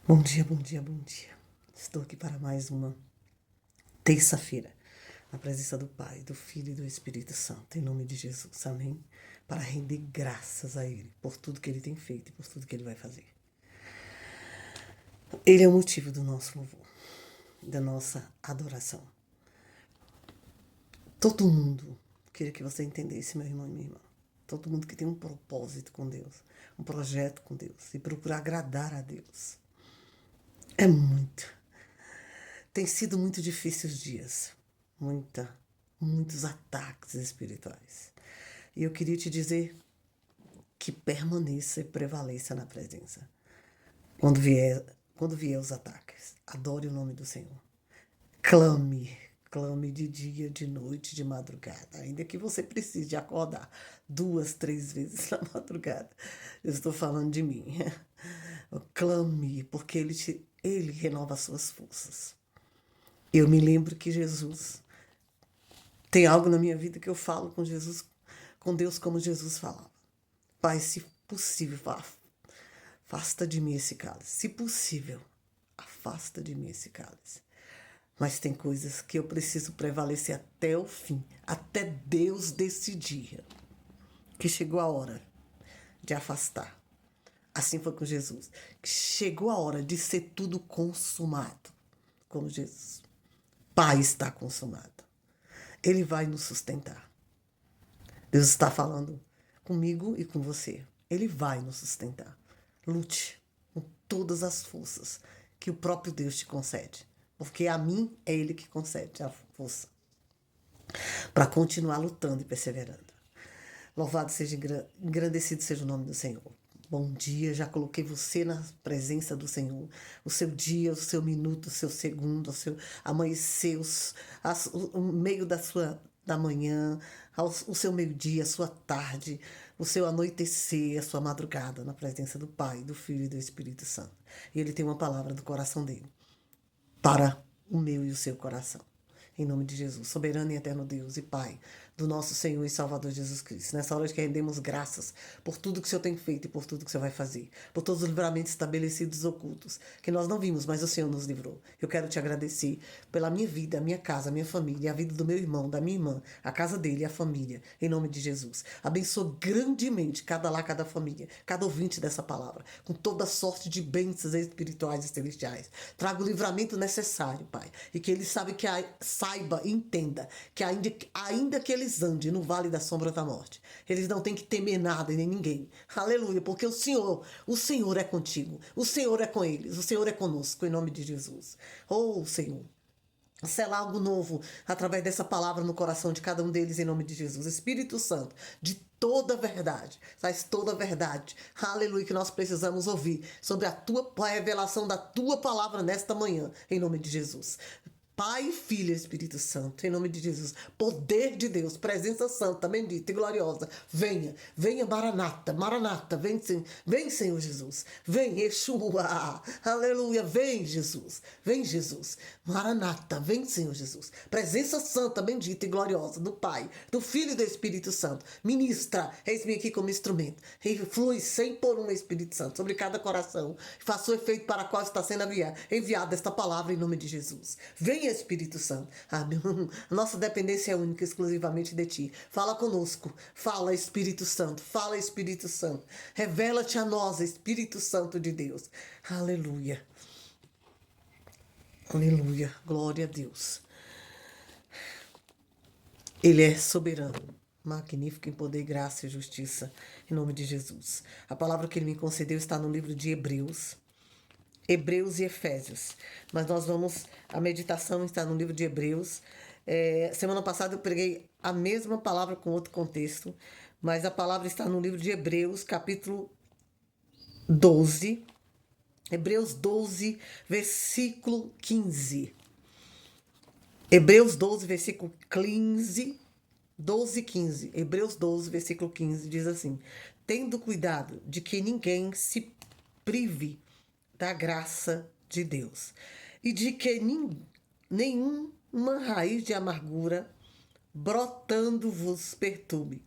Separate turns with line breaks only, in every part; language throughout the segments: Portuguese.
Bom dia, bom dia, bom dia. Estou aqui para mais uma terça-feira, na presença do Pai, do Filho e do Espírito Santo, em nome de Jesus, amém? Para render graças a Ele por tudo que Ele tem feito e por tudo que Ele vai fazer. Ele é o motivo do nosso louvor, da nossa adoração. Todo mundo, queria que você entendesse, meu irmão e minha irmã, todo mundo que tem um propósito com Deus, um projeto com Deus e procura agradar a Deus, é muito. Tem sido muito difícil os dias, muitos ataques espirituais. E eu queria te dizer que permaneça e prevaleça na presença. Quando vier os ataques, adore o nome do Senhor. Clame de dia, de noite, de madrugada. Ainda que você precise de acordar 2, 3 vezes na madrugada. Eu estou falando de mim. Clame, porque Ele renova as suas forças. Eu me lembro que Jesus tem algo na minha vida que eu falo com Jesus, com Deus como Jesus falava. Pai, se possível, afasta de mim esse cálice. Se possível, afasta de mim esse cálice. Mas tem coisas que eu preciso prevalecer até o fim, até Deus decidir que chegou a hora de afastar. Assim foi com Jesus. Chegou a hora de ser tudo consumado, como Jesus. Pai, está consumado. Ele vai nos sustentar. Deus está falando comigo e com você. Ele vai nos sustentar. Lute com todas as forças que o próprio Deus te concede. Porque a mim é Ele que concede a força para continuar lutando e perseverando. Louvado seja, engrandecido seja o nome do Senhor. Bom dia, já coloquei você na presença do Senhor. O seu dia, o seu minuto, o seu segundo, o seu amanhecer, o meio da manhã, o seu meio-dia, a sua tarde, o seu anoitecer, a sua madrugada, na presença do Pai, do Filho e do Espírito Santo. E Ele tem uma palavra do coração dele para o meu e o seu coração. Em nome de Jesus, soberano e eterno Deus e Pai do nosso Senhor e Salvador Jesus Cristo. Nessa hora que rendemos graças por tudo que o Senhor tem feito e por tudo que o Senhor vai fazer. Por todos os livramentos estabelecidos e ocultos, que nós não vimos, mas o Senhor nos livrou. Eu quero te agradecer pela minha vida, a minha casa, a minha família, a vida do meu irmão, da minha irmã, a casa dele, a família. Em nome de Jesus. Abençoa grandemente cada família, cada ouvinte dessa palavra, com toda sorte de bênçãos espirituais e celestiais. Traga o livramento necessário, Pai. E que ele saiba e entenda que ainda que eles andem no vale da sombra da morte, eles não têm que temer nada e nem ninguém. Aleluia, porque o Senhor é contigo, o Senhor é com eles, o Senhor é conosco, em nome de Jesus. Oh, Senhor, selar algo novo através dessa palavra no coração de cada um deles, em nome de Jesus. Espírito Santo, de toda a verdade, traz toda a verdade, aleluia, que nós precisamos ouvir sobre a revelação da tua palavra nesta manhã, em nome de Jesus. Pai, Filho e Espírito Santo, em nome de Jesus. Poder de Deus, presença santa, bendita e gloriosa. Venha, venha, Maranata, Maranata, vem, Senhor Jesus. Vem, Yeshua, aleluia, vem, Jesus. Vem, Jesus. Maranata, vem, Senhor Jesus. Presença santa, bendita e gloriosa do Pai, do Filho e do Espírito Santo. Ministra, eis-me aqui como instrumento. E flui sem por um Espírito Santo sobre cada coração. Faça o efeito para o qual está sendo enviada esta palavra em nome de Jesus. Venha, Espírito Santo. Amém. Nossa dependência é única, exclusivamente de Ti. Fala conosco. Fala, Espírito Santo. Fala, Espírito Santo. Revela-te a nós, Espírito Santo de Deus. Aleluia. Aleluia. Glória a Deus. Ele é soberano, magnífico em poder, graça e justiça, em nome de Jesus. A palavra que Ele me concedeu está no livro de Hebreus e Efésios. Mas a meditação está no livro de Hebreus. Semana passada eu preguei a mesma palavra com outro contexto, mas a palavra está no livro de Hebreus, capítulo 12. Hebreus 12, versículo 15. Hebreus 12, versículo 15. 12, 15. Hebreus 12, versículo 15 diz assim: tendo cuidado de que ninguém se prive da graça de Deus, e de que nenhuma raiz de amargura brotando vos perturbe,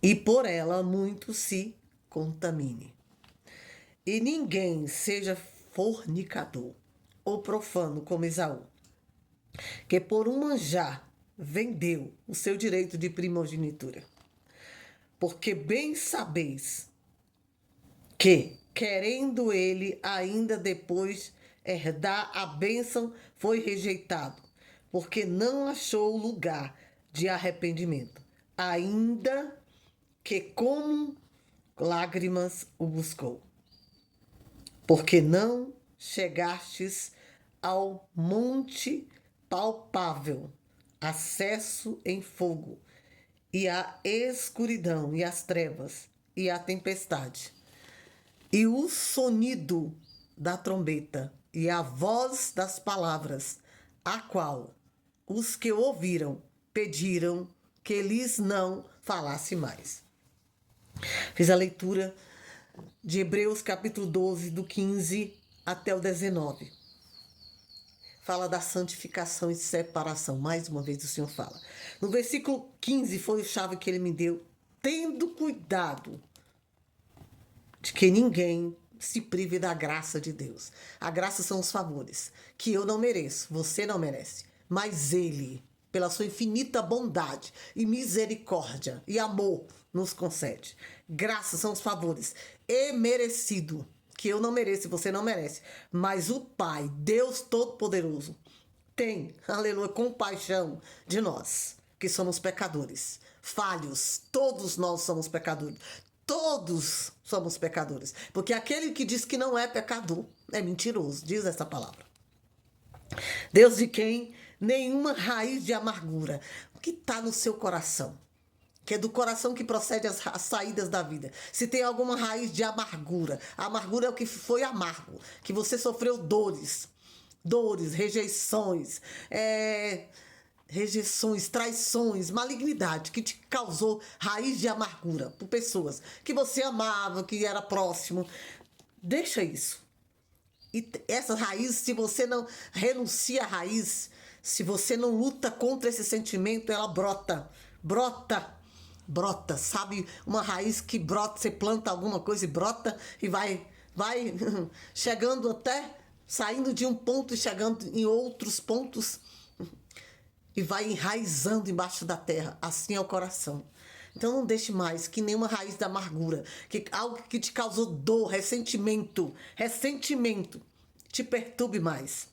e por ela muito se contamine. E ninguém seja fornicador ou profano como Esaú, que por um manjar vendeu o seu direito de primogenitura. Porque bem sabeis que, querendo ele ainda depois herdar a bênção, foi rejeitado, porque não achou lugar de arrependimento, ainda que com lágrimas o buscou. Porque não chegastes ao monte palpável, acesso em fogo, e a escuridão, e as trevas, e a tempestade, e o sonido da trombeta, e a voz das palavras, a qual os que ouviram pediram que lhes não falasse mais. Fiz a leitura de Hebreus capítulo 12, do 15 até o 19. Fala da santificação e separação. Mais uma vez o Senhor fala. No versículo 15 foi a chave que ele me deu. Tendo cuidado de que ninguém se prive da graça de Deus. A graça são os favores que eu não mereço, você não merece. Mas Ele, pela sua infinita bondade e misericórdia e amor, nos concede. Graça são os favores merecido, que eu não mereço e você não merece. Mas o Pai, Deus Todo-Poderoso, tem, aleluia, compaixão de nós, que somos pecadores, falhos. Todos nós somos pecadores. Todos somos pecadores. Porque aquele que diz que não é pecador é mentiroso, diz essa palavra. Deus de quem nenhuma raiz de amargura. O que está no seu coração? Que é do coração que procede as saídas da vida. Se tem alguma raiz de amargura, a amargura é o que foi amargo, que você sofreu dores, rejeições, traições, malignidade, que te causou raiz de amargura por pessoas que você amava, que era próximo. Deixa isso. E essa raiz, se você não renuncia à raiz, se você não luta contra esse sentimento, ela brota, sabe? Uma raiz que brota, você planta alguma coisa e brota e vai chegando até, saindo de um ponto e chegando em outros pontos e vai enraizando embaixo da terra. Assim é o coração. Então não deixe mais que nenhuma raiz da amargura, que algo que te causou dor, ressentimento, te perturbe mais.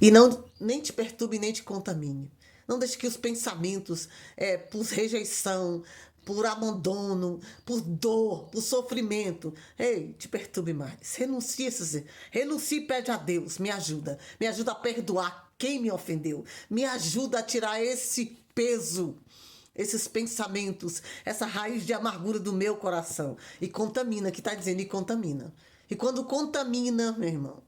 E nem te perturbe, nem te contamine. Não deixe que os pensamentos por rejeição, por abandono, por dor, por sofrimento, te perturbe mais. Renuncie e pede a Deus, me ajuda a perdoar quem me ofendeu, me ajuda a tirar esse peso, esses pensamentos, essa raiz de amargura do meu coração. E contamina, que está dizendo, e contamina. E quando contamina, meu irmão,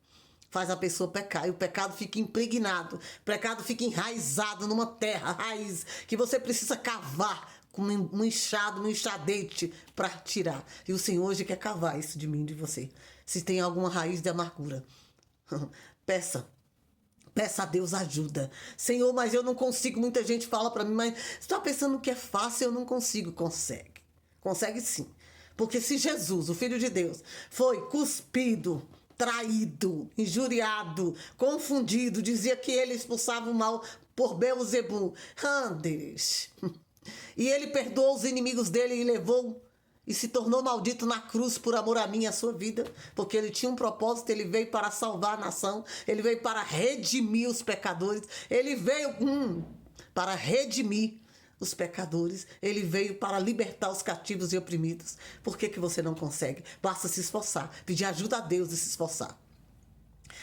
faz a pessoa pecar, e o pecado fica impregnado, o pecado fica enraizado numa terra, raiz, que você precisa cavar com um enxadete para tirar. E o Senhor hoje quer cavar isso de mim e de você. Se tem alguma raiz de amargura, peça a Deus ajuda. Senhor, mas eu não consigo. Muita gente fala para mim, mas você está pensando que é fácil? Eu não consigo. Consegue sim. Porque se Jesus, o Filho de Deus, foi cuspido, traído, injuriado, confundido, dizia que ele expulsava o mal por Beelzebul, e ele perdoou os inimigos dele e levou e se tornou maldito na cruz por amor a mim e a sua vida, porque ele tinha um propósito, ele veio para salvar a nação, ele veio para redimir os pecadores, ele veio para redimir os pecadores, ele veio para libertar os cativos e oprimidos. Por que você não consegue? Basta se esforçar, pedir ajuda a Deus e se esforçar.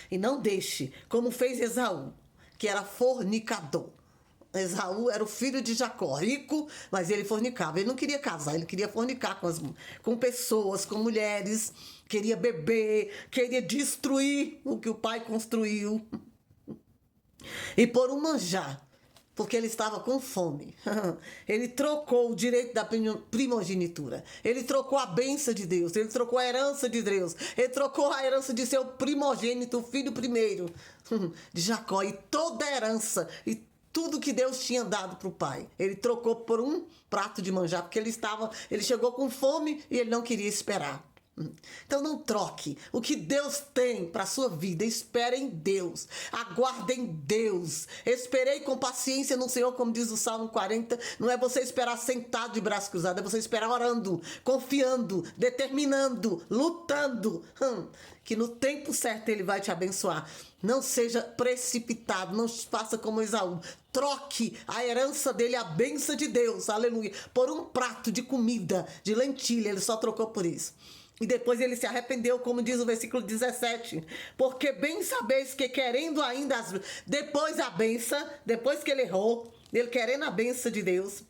E não deixe, como fez Esaú, que era fornicador. Esaú era o filho de Jacó, rico, mas ele fornicava. Ele não queria casar, ele queria fornicar com pessoas, com mulheres, queria beber, queria destruir o que o pai construiu. E por um manjar, porque ele estava com fome, ele trocou o direito da primogenitura, ele trocou a bênção de Deus, ele trocou a herança de Deus, ele trocou a herança de seu primogênito, o filho primeiro de Jacó, e toda a herança, e tudo que Deus tinha dado para o pai, ele trocou por um prato de manjar, porque ele chegou com fome e ele não queria esperar. Então não troque. O que Deus tem para a sua vida, espere em Deus. Aguarde em Deus. Esperei com paciência no Senhor, como diz o Salmo 40. Não é você esperar sentado de braço cruzado, é você esperar orando, confiando, determinando, lutando. Que no tempo certo Ele vai te abençoar. Não seja precipitado, não faça como Esaú. Troque a herança dele, a bênção de Deus, aleluia, por um prato de comida, de lentilha. Ele só trocou por isso. E depois ele se arrependeu, como diz o versículo 17. Porque bem sabeis que querendo ainda, depois a benção, depois que ele errou, ele querendo a benção de Deus,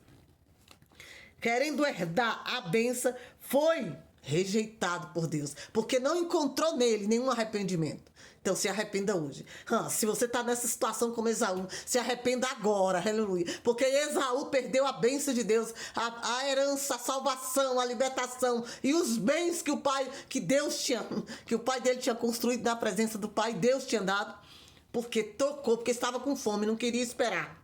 querendo herdar a benção, foi rejeitado por Deus. Porque não encontrou nele nenhum arrependimento. Então se arrependa hoje. Se você está nessa situação como Esaú, se arrependa agora, aleluia. Porque Esaú perdeu a bênção de Deus, a herança, a salvação, a libertação e os bens que Deus tinha, que o pai dele tinha construído na presença do pai, Deus tinha dado, porque tocou, porque estava com fome, não queria esperar.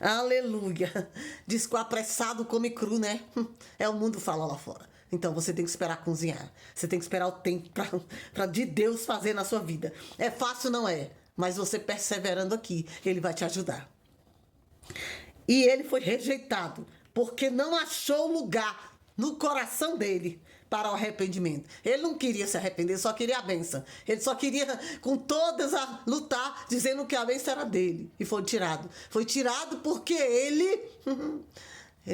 Aleluia. Diz que o apressado come cru, né? É o mundo fala lá fora. Então você tem que esperar cozinhar. Você tem que esperar o tempo para de Deus fazer na sua vida. É fácil, não é? Mas você perseverando aqui, Ele vai te ajudar. E ele foi rejeitado, porque não achou lugar no coração dele para o arrependimento. Ele não queria se arrepender, ele só queria a bênção. Ele só queria, com todas, lutar, dizendo que a bênção era dele. E foi tirado. Foi tirado porque ele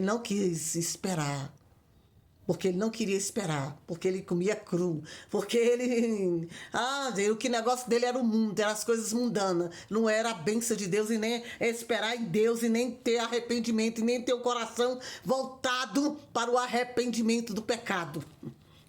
não quis esperar. Porque ele não queria esperar, porque ele comia cru, porque ele... o que negócio dele era o mundo, eram as coisas mundanas, não era a bênção de Deus e nem esperar em Deus e nem ter arrependimento e nem ter o coração voltado para o arrependimento do pecado.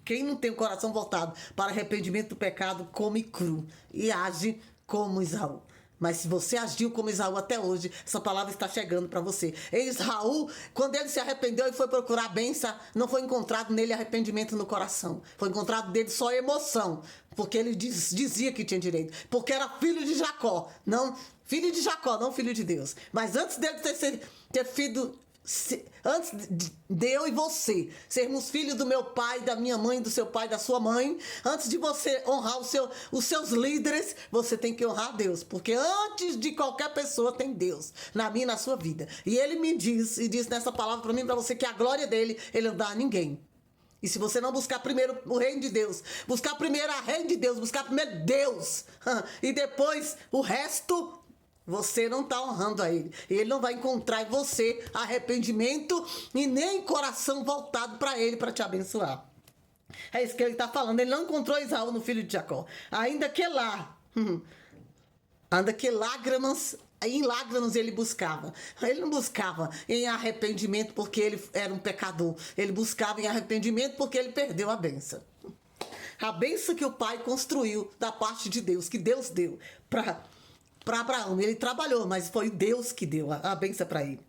Quem não tem o coração voltado para o arrependimento do pecado come cru e age como Esaú. Mas se você agiu como Esaú até hoje, essa palavra está chegando para você. Esaú, quando ele se arrependeu e foi procurar a bênção, não foi encontrado nele arrependimento no coração. Foi encontrado nele só emoção, porque ele dizia que tinha direito. Porque era filho de Jacó, não filho de Deus. Mas antes dele ter filho... Antes de eu e você sermos filhos do meu pai, da minha mãe, do seu pai, da sua mãe, antes de você honrar os seus líderes, você tem que honrar Deus, porque antes de qualquer pessoa tem Deus na minha e na sua vida. E ele me diz, e diz nessa palavra para mim, para você, que a glória dele, ele não dá a ninguém. E se você não buscar primeiro o reino de Deus, buscar primeiro a reino de Deus, buscar primeiro Deus, e depois o resto... Você não está honrando a Ele. Ele não vai encontrar em você arrependimento e nem coração voltado para Ele, para te abençoar. É isso que ele está falando. Ele não encontrou Esaú no filho de Jacó. Ainda que lágrimas, em lágrimas ele buscava. Ele não buscava em arrependimento porque ele era um pecador. Ele buscava em arrependimento porque ele perdeu a bênção. A bênção que o pai construiu da parte de Deus, que Deus deu para Abraão. Ele trabalhou, mas foi Deus que deu a bênção para ele.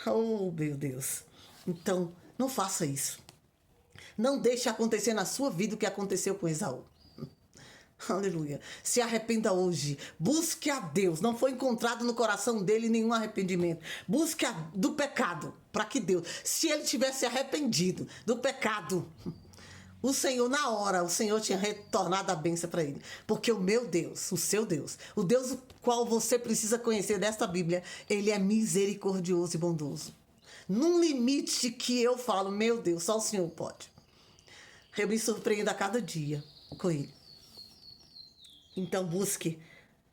Oh, meu Deus. Então, não faça isso. Não deixe acontecer na sua vida o que aconteceu com Esaú. Aleluia. Se arrependa hoje. Busque a Deus. Não foi encontrado no coração dele nenhum arrependimento. Busque do pecado. Para que Deus, se ele tivesse arrependido do pecado... O Senhor, na hora, o Senhor tinha retornado a bênção para ele. Porque o meu Deus, o seu Deus, o Deus o qual você precisa conhecer desta Bíblia, ele é misericordioso e bondoso. Num limite que eu falo, meu Deus, só o Senhor pode. Eu me surpreendo a cada dia com ele. Então busque.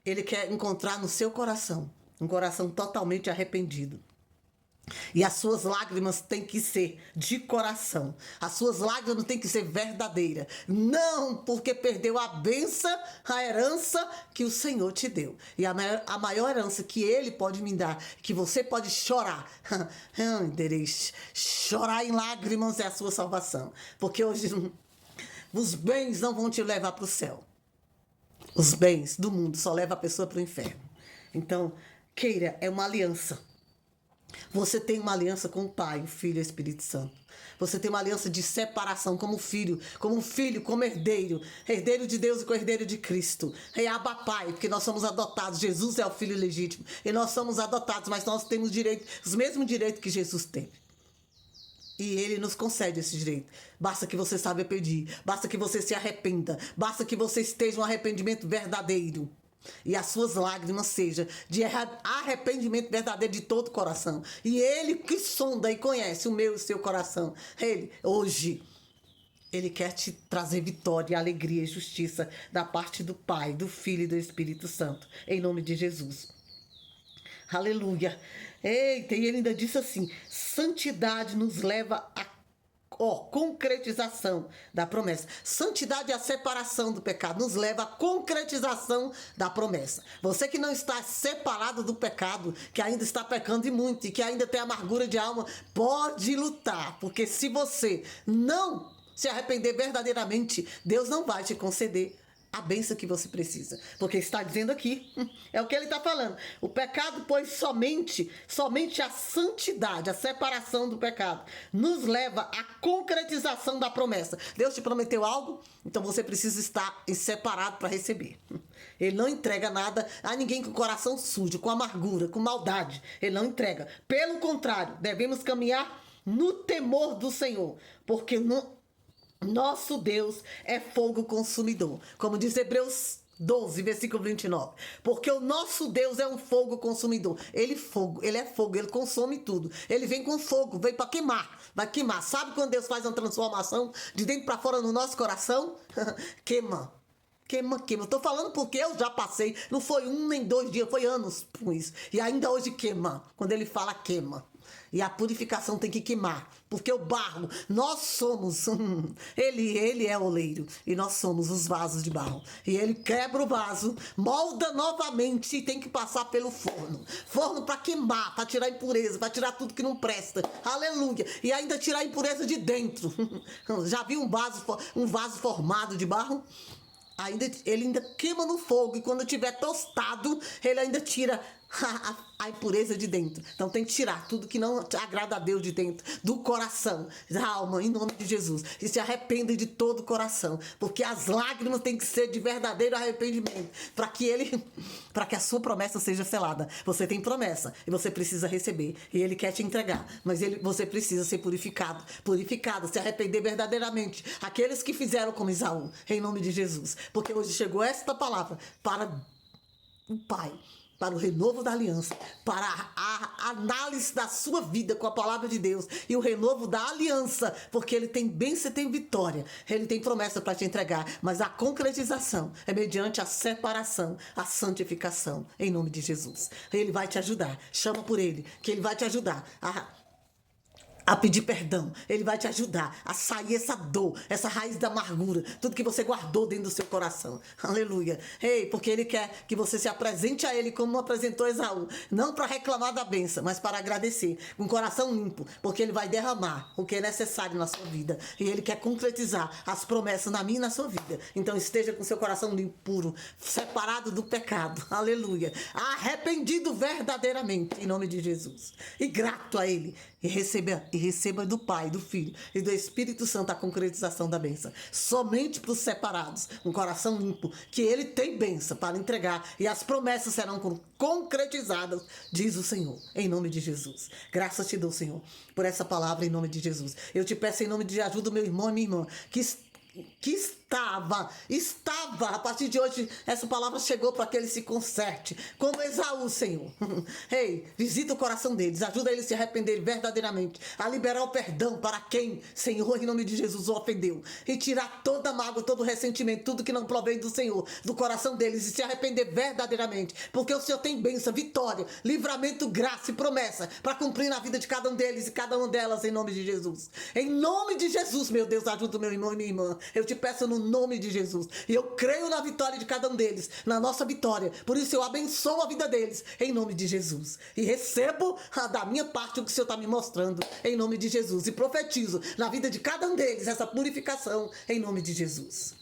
Ele quer encontrar no seu coração, um coração totalmente arrependido. E as suas lágrimas têm que ser de coração. As suas lágrimas têm que ser verdadeiras. Não porque perdeu a bênção, a herança que o Senhor te deu. E a maior herança que Ele pode me dar, que você pode chorar. Chorar em lágrimas é a sua salvação. Porque hoje os bens não vão te levar para o céu. Os bens do mundo só levam a pessoa para o inferno. Então, queira, é uma aliança. Você tem uma aliança com o Pai, o Filho e o Espírito Santo. Você tem uma aliança de separação como filho, como herdeiro. Herdeiro de Deus e co-herdeiro de Cristo. É Abba Pai, porque nós somos adotados. Jesus é o Filho legítimo. E nós somos adotados, mas nós temos direito, os mesmos direitos que Jesus teve. E ele nos concede esse direito. Basta que você saiba pedir. Basta que você se arrependa. Basta que você esteja um arrependimento verdadeiro. E as suas lágrimas sejam de arrependimento verdadeiro de todo o coração. E ele que sonda e conhece o meu e o seu coração. Ele, hoje, ele quer te trazer vitória, alegria e justiça da parte do Pai, do Filho e do Espírito Santo. Em nome de Jesus. Aleluia. Eita, e ele ainda disse assim: santidade nos leva a concretização da promessa. Santidade é a separação do pecado, nos leva à concretização da promessa. Você que não está separado do pecado, que ainda está pecando e muito, e que ainda tem amargura de alma, pode lutar, porque se você não se arrepender verdadeiramente, Deus não vai te conceder a bênção que você precisa. Porque está dizendo aqui, é o que ele está falando. O pecado, pois somente a santidade, a separação do pecado, nos leva à concretização da promessa. Deus te prometeu algo, então você precisa estar separado para receber. Ele não entrega nada a ninguém com o coração sujo, com amargura, com maldade. Ele não entrega. Pelo contrário, devemos caminhar no temor do Senhor, porque nosso Deus é fogo consumidor. Como diz Hebreus 12, versículo 29. Porque o nosso Deus é um fogo consumidor. Ele é fogo, ele consome tudo. Ele vem com fogo, vem para queimar. Vai queimar. Sabe quando Deus faz uma transformação de dentro para fora no nosso coração? Queima. Queima. Eu tô falando porque eu já passei. Não foi 1 nem 2 dias, foi anos com isso. E ainda hoje queima. Quando ele fala queima. E a purificação tem que queimar. Porque o barro, nós somos. Ele é oleiro. E nós somos os vasos de barro. E ele quebra o vaso, molda novamente e tem que passar pelo forno. Forno para queimar, para tirar impureza, para tirar tudo que não presta. Aleluia. E ainda tirar a impureza de dentro. Já viu um vaso formado de barro? Ele ainda queima no fogo. E quando estiver tostado, ele ainda tira a impureza de dentro. Então tem que tirar tudo que não agrada a Deus de dentro, do coração, da alma, em nome de Jesus. E se arrependem de todo o coração, porque as lágrimas têm que ser de verdadeiro arrependimento, para que a sua promessa seja selada. Você tem promessa e você precisa receber, e ele quer te entregar, mas você precisa ser purificado, se arrepender verdadeiramente. Aqueles que fizeram como Esaú, em nome de Jesus, porque hoje chegou esta palavra para o Pai, para o renovo da aliança, para a análise da sua vida com a palavra de Deus e o renovo da aliança, porque ele tem bênção, tem vitória, ele tem promessa para te entregar, mas a concretização é mediante a separação, a santificação, em nome de Jesus. Ele vai te ajudar, chama por ele, que ele vai te ajudar a pedir perdão. Ele vai te ajudar a sair essa dor, essa raiz da amargura, tudo que você guardou dentro do seu coração. Aleluia. Ei, porque ele quer que você se apresente a ele como apresentou Esaú, não para reclamar da bênção, mas para agradecer, com o coração limpo, porque ele vai derramar o que é necessário na sua vida, e ele quer concretizar as promessas na minha e na sua vida. Então esteja com seu coração limpo, puro, separado do pecado. Aleluia. Arrependido verdadeiramente, em nome de Jesus, e grato a ele. E receba do Pai, do Filho e do Espírito Santo a concretização da bênção. Somente para os separados, um coração limpo, que ele tem bênção para entregar e as promessas serão concretizadas, diz o Senhor, em nome de Jesus. Graças te dou, Senhor, por essa palavra em nome de Jesus. Eu te peço em nome de ajuda, meu irmão e minha irmã, que estava, a partir de hoje, essa palavra chegou para que ele se conserte, como Esaú, Senhor. Ei, visita o coração deles, ajuda eles a se arrepender verdadeiramente, a liberar o perdão para quem, Senhor, em nome de Jesus, o ofendeu, e tirar toda a mágoa, todo o ressentimento, tudo que não provém do Senhor, do coração deles, e se arrepender verdadeiramente, porque o Senhor tem bênção, vitória, livramento, graça e promessa para cumprir na vida de cada um deles e cada uma delas, em nome de Jesus. Em nome de Jesus, meu Deus, ajuda o meu irmão e minha irmã. Eu te peço no nome de Jesus. E eu creio na vitória de cada um deles, na nossa vitória. Por isso eu abençoo a vida deles, em nome de Jesus. E recebo da minha parte o que o Senhor está me mostrando, em nome de Jesus. E profetizo na vida de cada um deles essa purificação, em nome de Jesus.